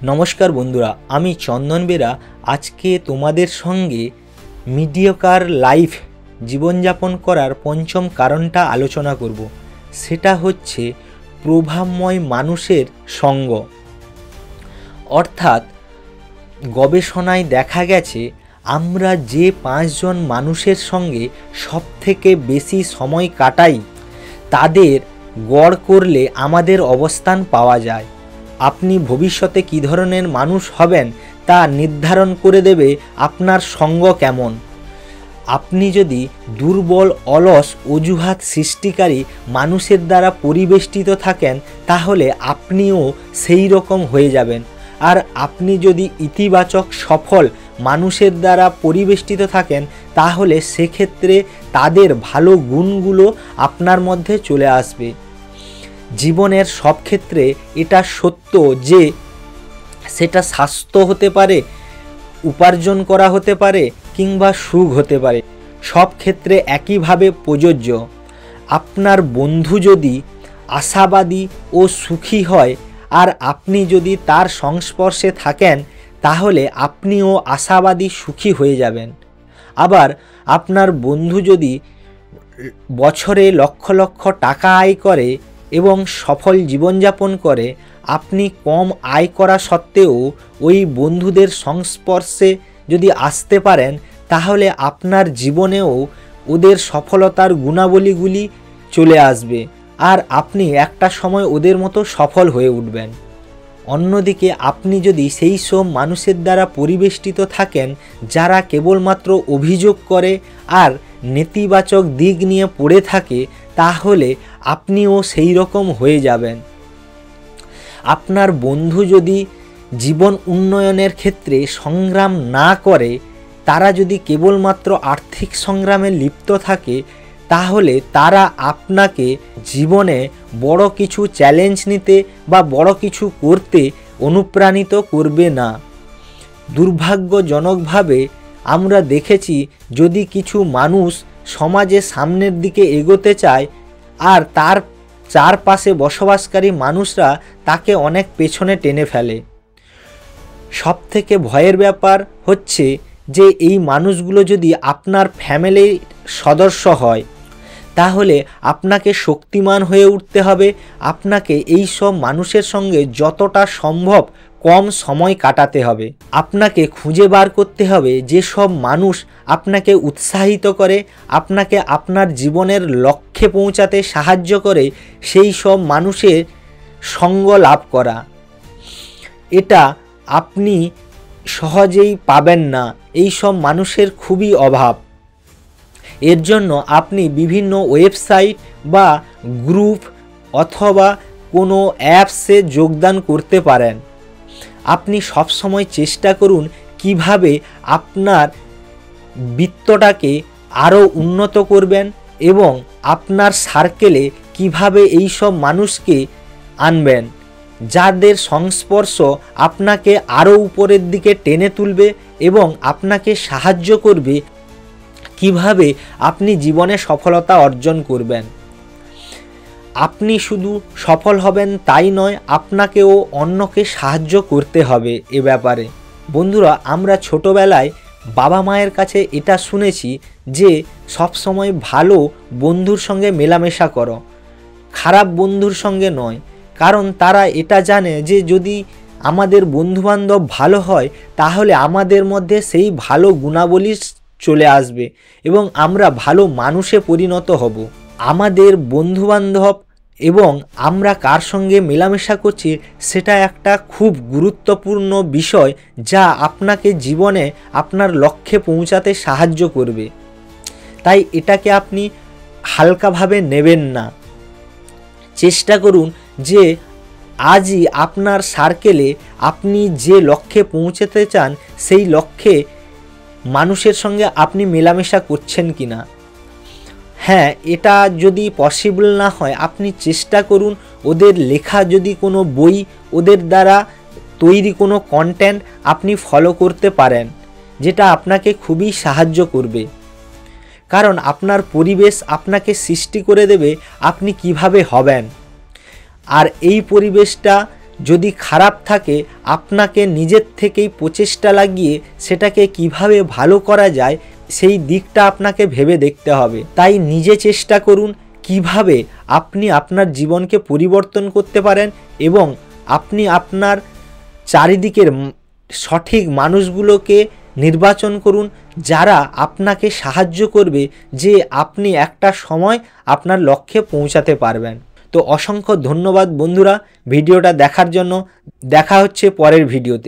নমস্কার বন্ধুরা, আমি চন্দন বেরা আজকে তোমাদের সঙ্গে মিডিওকার লাইফ জীবনযাপন করার পঞ্চম কারণটা আলোচনা করব। সেটা হচ্ছে প্রভাবময় মানুষের সঙ্গ। অর্থাৎ গবেষণায় দেখা গেছে আমরা যে 5 জন মানুষের সঙ্গে সবথেকে বেশি সময় কাটাই তাদের গড় করলে আমাদের অবস্থান পাওয়া যায়। আপনি ভবিষ্যতে কী ধরনের মানুষ হবেন তা নির্ধারণ করে দেবে আপনার সঙ্গ কেমন। আপনি যদি দুর্বল, অলস, অজুহাত সৃষ্টিকারী মানুষের দ্বারা পরিবেষ্টিত থাকেন তাহলে আপনিও সেই রকম হয়ে যাবেন। আর আপনি যদি ইতিবাচক, সফল মানুষের দ্বারা পরিবেষ্টিত থাকেন তাহলে সেক্ষেত্রে তাদের ভালো গুণগুলো আপনার মধ্যে চলে আসবে। জীবনের সব ক্ষেত্রে এটা সত্য যে সেটা স্বাস্থ্য হতে পারে, উপার্জন করা হতে পারে কিংবা সুখ হতে পারে, সব ক্ষেত্রে একইভাবে প্রযোজ্য। আপনার বন্ধু যদি আশাবাদী ও সুখী হয় আর আপনি যদি তার সংস্পর্শে থাকেন তাহলে আপনিও আশাবাদী, সুখী হয়ে যাবেন। আবার আপনার বন্ধু যদি বছরে লক্ষ লক্ষ টাকা আয় করে এবং সফল জীবনযাপন করে, আপনি কম আয় করা সত্ত্বেও ওই বন্ধুদের সংস্পর্শে যদি আসতে পারেন তাহলে আপনার জীবনেও ওদের সফলতার গুণাবলীগুলি চলে আসবে আর আপনি একটা সময় ওদের মতো সফল হয়ে উঠবেন। অন্যদিকে আপনি যদি সেই সব মানুষের দ্বারা পরিবেষ্টিত থাকেন যারা কেবলমাত্র অভিযোগ করে আর নেতিবাচক দিক নিয়ে পড়ে থাকে তাহলে আপনিও সেই রকম হয়ে যাবেন। আপনার বন্ধু যদি জীবন উন্নয়নের ক্ষেত্রে সংগ্রাম না করে, তারা যদি কেবলমাত্র আর্থিক সংগ্রামে লিপ্ত থাকে তাহলে তারা আপনাকে জীবনে বড় কিছু চ্যালেঞ্জ নিতে বা বড় কিছু করতে অনুপ্রাণিত করবে না। দুর্ভাগ্যজনকভাবে আমরা দেখেছি যদি কিছু মানুষ সমাজে সামনের দিকে এগোতে চায় আর তার চারপাশে বসবাসকারী মানুষরা তাকে অনেক পেছনে টেনে ফেলে। সবথেকে ভয়ের ব্যাপার হচ্ছে যে এই মানুষগুলো যদি আপনার ফ্যামিলির সদস্য হয় তাহলে আপনাকে শক্তিমান হয়ে উঠতে হবে। আপনাকে এই সব মানুষের সঙ্গে যতটা সম্ভব কম সময় কাটাতে হবে। আপনাকে খুঁজে বার করতে হবে যেসব মানুষ আপনাকে উৎসাহিত করে, আপনাকে আপনার জীবনের লক্ষ্যে পৌঁছাতে সাহায্য করে, সেই সব মানুষের সঙ্গ লাভ করা। এটা আপনি সহজেই পাবেন না, এই সব মানুষের খুবই অভাব। এর জন্য আপনি বিভিন্ন ওয়েবসাইট বা গ্রুপ অথবা কোনো অ্যাপসে যোগদান করতে পারেন। আপনি সবসময় চেষ্টা করুন কিভাবে আপনার বৃত্তটাকে আরও উন্নত করবেন এবং আপনার সার্কেলে কিভাবে এই সব মানুষকে আনবেন যাদের সংস্পর্শ আপনাকে আরও উপরের দিকে টেনে তুলবে এবং আপনাকে সাহায্য করবে কিভাবে আপনি জীবনে সফলতা অর্জন করবেন। আপনি শুধু সফল হবেন তাই নয়, আপনাকেও অন্যকে সাহায্য করতে হবে এ ব্যাপারে। বন্ধুরা, আমরা ছোটোবেলায় বাবা মায়ের কাছে এটা শুনেছি যে সবসময় ভালো বন্ধুর সঙ্গে মেলামেশা করো, খারাপ বন্ধুর সঙ্গে নয়। কারণ তারা এটা জানে যে যদি আমাদের বন্ধুবান্ধব ভালো হয় তাহলে আমাদের মধ্যে সেই ভালো গুণাবলী চলে আসবে এবং আমরা ভালো মানুষে পরিণত হব। আমাদের বন্ধুবান্ধব এবং আমরা কার সঙ্গে মেলামেশা করছি সেটা একটা খুব গুরুত্বপূর্ণ বিষয় যা আপনাকে জীবনে আপনার লক্ষ্যে পৌঁছাতে সাহায্য করবে। তাই এটাকে আপনি হালকাভাবে নেবেন না। চেষ্টা করুন যে আজই আপনার সার্কেলে আপনি যে লক্ষ্যে পৌঁছাতে চান সেই লক্ষ্যে মানুষের সঙ্গে আপনি মেলামেশা করছেন কিনা। হ্যাঁ, এটা যদি পসিবল না হয় আপনি চেষ্টা করুন ওদের লেখা যদি কোনো বই, ওদের দ্বারা তৈরি কোনো কন্টেন্ট আপনি ফলো করতে পারেন, যেটা আপনাকে খুবই সাহায্য করবে। কারণ আপনার পরিবেশ আপনাকে সৃষ্টি করে দেবে আপনি কিভাবে হবেন। আর এই পরিবেশটা যদি খারাপ থাকে আপনাকে নিজের থেকেই প্রচেষ্টা লাগিয়ে সেটাকে কিভাবে ভালো করা যায় সেই দিকটা আপনাকে ভেবে দেখতে হবে। তাই নিজে চেষ্টা করুন কিভাবে আপনি আপনার জীবনকে পরিবর্তন করতে পারেন এবং আপনি আপনার চারিদিকের সঠিক মানুষগুলোকে নির্বাচন করুন যারা আপনাকে সাহায্য করবে যে আপনি একটা সময় আপনার লক্ষ্যে পৌঁছাতে পারবেন। তো অসংখ্য ধন্যবাদ বন্ধুরা ভিডিওটা দেখার জন্য। দেখা হচ্ছে পরের ভিডিওতে।